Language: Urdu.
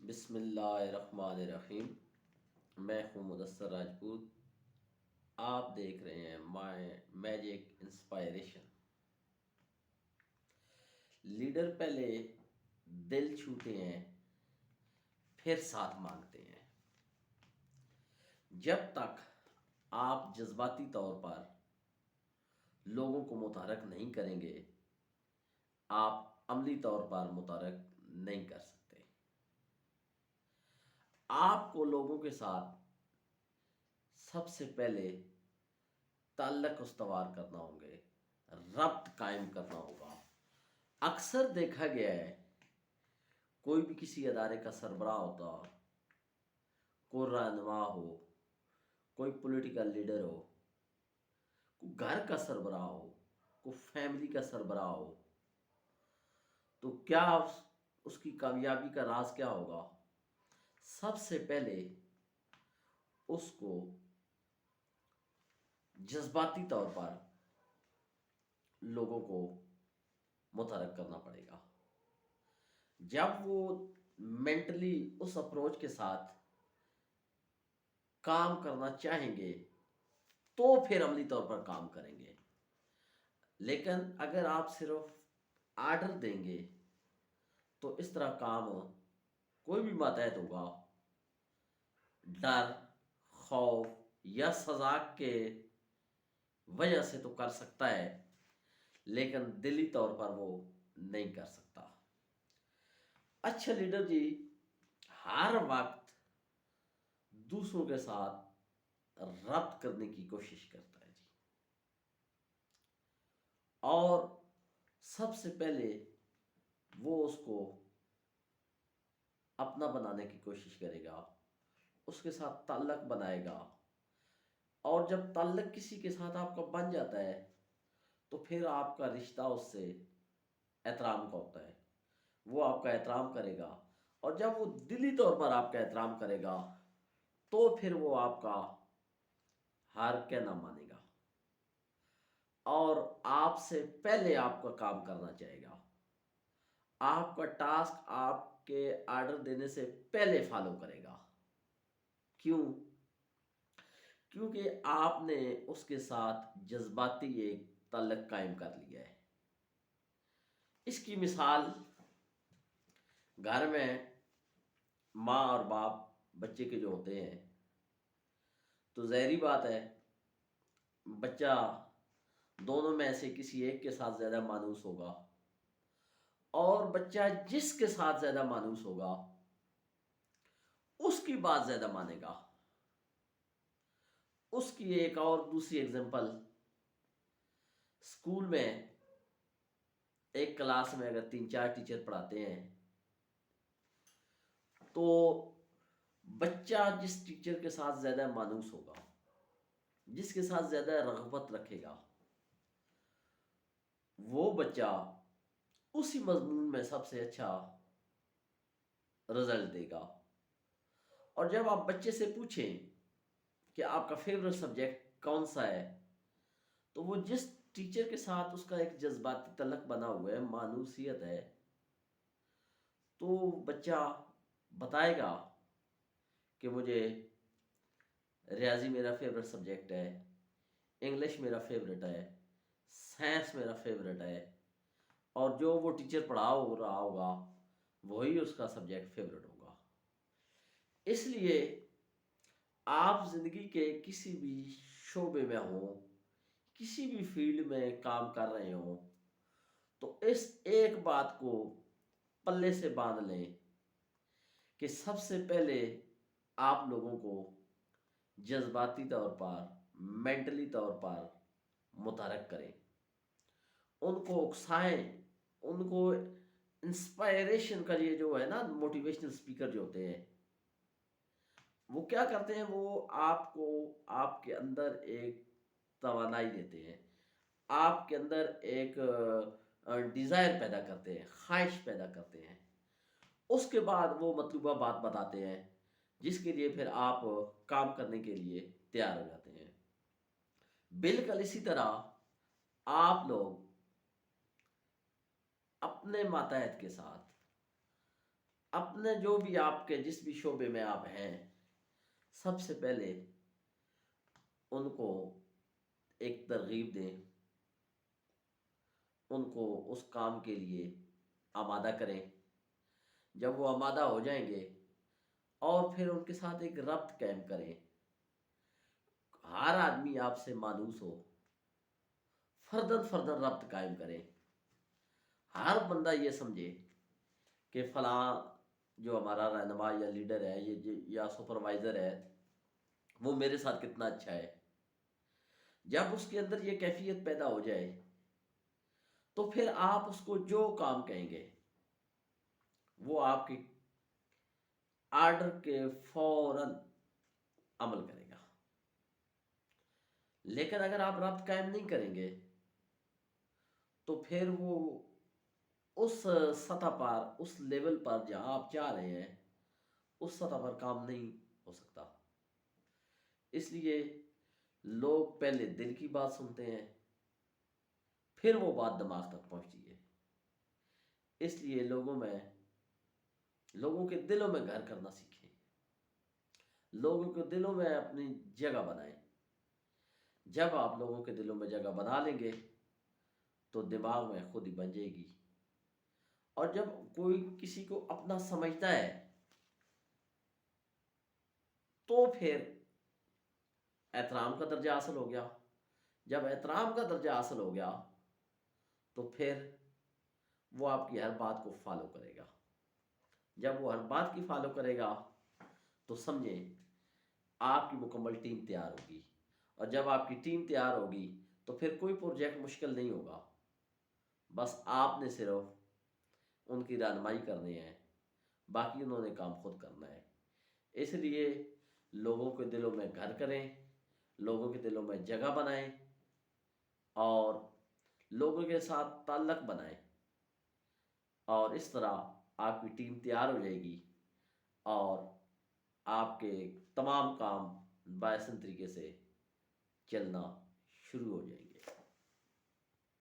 بسم اللہ الرحمن الرحیم۔ میں ہوں مدثر راجپوت۔ آپ دیکھ رہے ہیں مائی میجک انسپائریشن۔ لیڈر پہلے دل چھوتے ہیں، پھر ساتھ مانگتے ہیں۔ جب تک آپ جذباتی طور پر لوگوں کو متحرک نہیں کریں گے، آپ عملی طور پر متحرک نہیں کر سکتے۔ آپ کو لوگوں کے ساتھ سب سے پہلے تعلق استوار کرنا ہوں گے، ربط قائم کرنا ہوگا۔ اکثر دیکھا گیا ہے، کوئی بھی کسی ادارے کا سربراہ ہوتا، کوئی رہنما ہو، کوئی پولیٹیکل لیڈر ہو، کوئی گھر کا سربراہ ہو، کوئی فیملی کا سربراہ ہو، تو کیا اس کی کامیابی کا راز کیا ہوگا؟ سب سے پہلے اس کو جذباتی طور پر لوگوں کو متحرک کرنا پڑے گا۔ جب وہ مینٹلی اس اپروچ کے ساتھ کام کرنا چاہیں گے تو پھر عملی طور پر کام کریں گے۔ لیکن اگر آپ صرف آرڈر دیں گے تو اس طرح کام کوئی بھی ماتحت ہوگا، ڈر، خوف یا سزا کے وجہ سے تو کر سکتا ہے، لیکن دلی طور پر وہ نہیں کر سکتا۔ اچھا لیڈر جی ہر وقت دوسروں کے ساتھ ربط کرنے کی کوشش کرتا ہے جی، اور سب سے پہلے وہ اس کو اپنا بنانے کی کوشش کرے گا، اس کے ساتھ تعلق بنائے گا، اور جب تعلق کسی کے ساتھ آپ کا بن جاتا ہے تو پھر آپ کا رشتہ اس سے احترام کا ہوتا ہے، وہ آپ کا احترام کرے گا، اور جب وہ دلی طور پر آپ کا احترام کرے گا تو پھر وہ آپ کا ہر کہنا مانے گا، اور آپ سے پہلے آپ کا کام کرنا چاہے گا۔ آپ کا ٹاسک آپ کے آرڈر دینے سے پہلے فالو کرے گا۔ کیوں؟ کیونکہ آپ نے اس کے ساتھ جذباتی ایک تعلق قائم کر لیا ہے۔ اس کی مثال گھر میں ماں اور باپ بچے کے جو ہوتے ہیں، تو ظاہری بات ہے بچہ دونوں میں سے کسی ایک کے ساتھ زیادہ مانوس ہوگا، اور بچہ جس کے ساتھ زیادہ مانوس ہوگا اس کی بات زیادہ مانے گا۔ اس کی ایک اور دوسری اگزامپل، اسکول میں ایک کلاس میں اگر 3-4 ٹیچر پڑھاتے ہیں تو بچہ جس ٹیچر کے ساتھ زیادہ مانوس ہوگا، جس کے ساتھ زیادہ رغبت رکھے گا، وہ بچہ اسی مضمون میں سب سے اچھا رزلٹ دے گا۔ اور جب آپ بچے سے پوچھیں کہ آپ کا فیورٹ سبجیکٹ کون سا ہے، تو وہ جس ٹیچر کے ساتھ اس کا ایک جذباتی تعلق بنا ہوا ہے، مانوسیت ہے، تو بچہ بتائے گا کہ مجھے ریاضی میرا فیورٹ سبجیکٹ ہے، انگلش میرا فیورٹ ہے، سائنس میرا فیورٹ ہے، اور جو وہ ٹیچر پڑھا ہو رہا ہوگا وہی اس کا سبجیکٹ فیورٹ ہوگا۔ اس لیے آپ زندگی کے کسی بھی شعبے میں ہوں، کسی بھی فیلڈ میں کام کر رہے ہوں، تو اس ایک بات کو پلے سے باندھ لیں کہ سب سے پہلے آپ لوگوں کو جذباتی طور پر، مینٹلی طور پر متحرک کریں، ان کو اکسائیں، ان کو انسپائریشن کا یہ جو ہے نا، موٹیویشنل اسپیکر جو ہوتے ہیں وہ کیا کرتے ہیں، وہ آپ کو آپ کے اندر ایک توانائی دیتے ہیں، آپ کے اندر ایک ڈیزائر پیدا کرتے ہیں، خواہش پیدا کرتے ہیں، اس کے بعد وہ مطلوبہ بات بتاتے ہیں جس کے لیے پھر آپ کام کرنے کے لیے تیار ہو جاتے ہیں۔ بالکل اسی طرح آپ لوگ اپنے ماتحت کے ساتھ اپنے جو بھی آپ کے جس بھی شعبے میں آپ ہیں، سب سے پہلے ان کو ایک ترغیب دیں، ان کو اس کام کے لیے آمادہ کریں۔ جب وہ آمادہ ہو جائیں گے اور پھر ان کے ساتھ ایک ربط قائم کریں، ہر آدمی آپ سے مانوس ہو، فردن فردن ربط قائم کریں، ہر بندہ یہ سمجھے کہ فلاں جو ہمارا رہنما یا لیڈر ہے یا سپروائزر ہے وہ میرے ساتھ کتنا اچھا ہے۔ جب اس کے اندر یہ کیفیت پیدا ہو جائے تو پھر آپ اس کو جو کام کہیں گے وہ آپ کے آرڈر کے فوراً عمل کرے گا۔ لیکن اگر آپ ربط قائم نہیں کریں گے تو پھر وہ اس سطح پر، اس لیول پر جہاں آپ چاہ رہے ہیں، اس سطح پر کام نہیں ہو سکتا۔ اس لیے لوگ پہلے دل کی بات سنتے ہیں، پھر وہ بات دماغ تک پہنچتی ہے۔ اس لیے لوگوں کے دلوں میں گھر کرنا سیکھیں، لوگوں کے دلوں میں اپنی جگہ بنائیں۔ جب آپ لوگوں کے دلوں میں جگہ بنا لیں گے تو دماغ میں خود ہی بن جائے گی، اور جب کوئی کسی کو اپنا سمجھتا ہے تو پھر احترام کا درجہ حاصل ہو گیا۔ جب احترام کا درجہ حاصل ہو گیا تو پھر وہ آپ کی ہر بات کو فالو کرے گا۔ جب وہ ہر بات کی فالو کرے گا تو سمجھیں آپ کی مکمل ٹیم تیار ہوگی، اور جب آپ کی ٹیم تیار ہوگی تو پھر کوئی پروجیکٹ مشکل نہیں ہوگا۔ بس آپ نے صرف ان کی رہنمائی کرنی ہے، باقی انہوں نے کام خود کرنا ہے۔ اس لیے لوگوں کے دلوں میں گھر کریں، لوگوں کے دلوں میں جگہ بنائیں، اور لوگوں کے ساتھ تعلق بنائیں، اور اس طرح آپ کی ٹیم تیار ہو جائے گی اور آپ کے تمام کام باحسن طریقے سے چلنا شروع ہو جائیں گے۔